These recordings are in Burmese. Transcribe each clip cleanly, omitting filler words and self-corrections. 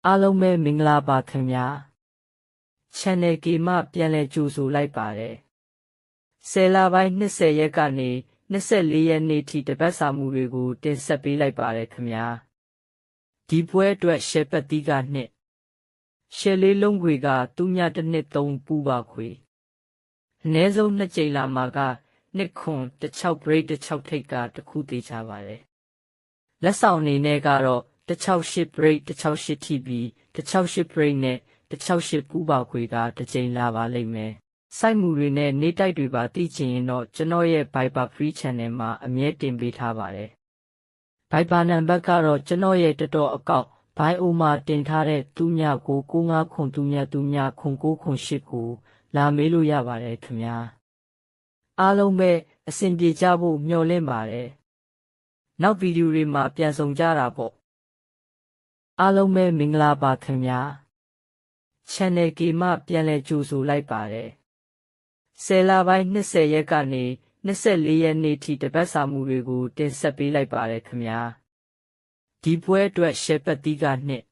အားလုံးပဲမင်္ဂလာပါခင်ဗျာ Channel ကေမှပြန်လည်ကြိုဆိုလိုက်ပါတယ်10လပိုင်း20ရက်ကနေ24ရက်နေ့ထိတပတ်စာမှုတွေကိုတင်ဆက်ပေးလိုက်ပါတယ်ခင်ဗျာဒီပွဲအတွက်ရှယ်ပတ်တီးကနှစ်ရှယ်လေးလုံးခွေကသူညတစ်နှစ်3ပူပါခွေအနည်းဆုံး2ကြိမ်လာမှာကနှစ်ခွန်16 break 16ထိပ်ကတစ်ခုသေးချပါတယ်လက်ဆောင်အနေနဲ့ကတော့168 break 168 TB 168 break နဲ့168ပူပါခွေကတစ်ကြိမ်လာပါလိမ့်မယ်စိုက်မှုတွေနဲ့နေတိုက်တွေပါသိချင်ရင်တော့ကျွန်တော်ရဲ့ Viber Free Channel မှာအမြဲတင်ပေးထားပါတယ် Viber နံပါတ်ကတော့ကျွန်တော်ရဲ့တော်အကောင့် Bio မှာတင်ထားတဲ့3999393998ကိုလာမေးလို့ရပါတယ်ခင်ဗျာအားလုံးပဲအဆင်ပြေကြဖို့မျှော်လင့်ပါတယ်နောက်ဗီဒီယိုတွေမှာပြန်ဆောင်ကြတာပေါ့အားလုံးပဲမင်္ဂလာပါခင်ဗျာ Channel ကေမှပြန်လည်ကြိုဆိုလိုက်ပါတယ်10လပိုင်း20ရက်ကနေ24ရက်နေ့ထိတပတ်စာမှုတွေကိုတင်ဆက်ပေးလိုက်ပါတယ်ခင်ဗျာဒီပွဲအတွက်ရှယ်ပတ်တီးကနှစ်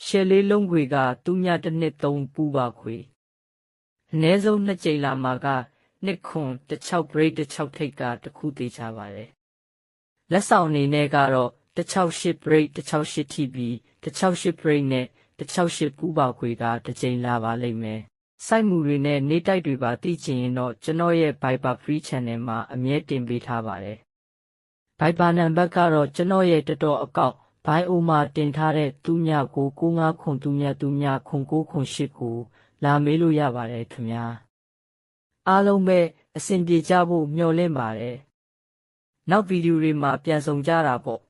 ရှယ်လေးလုံးခွေကသူညတစ်နှစ်3ပူပါခွေအနည်းဆုံး2ကြိမ်လာမှာကနှစ်ခွန်16 break 16ထိပ်ကတစ်ခုသေးချပါတယ်လက်ဆောင်အနေနဲ့ကတော့168 break 168 TB 168 break နဲ့168ပူပါခွေကတစ်ကြိမ်လာပါလိမ့်မယ်စိုက်မှုတွေနဲ့နေတိုက်တွေပါသိချင်ရင်တော့ကျွန်တော်ရဲ့ Viber Free Channel မှာအမြဲတင်ပေးထားပါတယ် Viber နံပါတ်ကတော့ကျွန်တော်ရဲ့တော်အကောင့် Bio မှာတင်ထားတဲ့3999393998ကိုလာမေးလို့ရပါတယ်ခင်ဗျာအားလုံးပဲအဆင်ပြေကြဖို့မျှော်လင့်ပါတယ်နောက်ဗီဒီယိုတွေမှာပြန်ဆောင်ကြတာပေါ့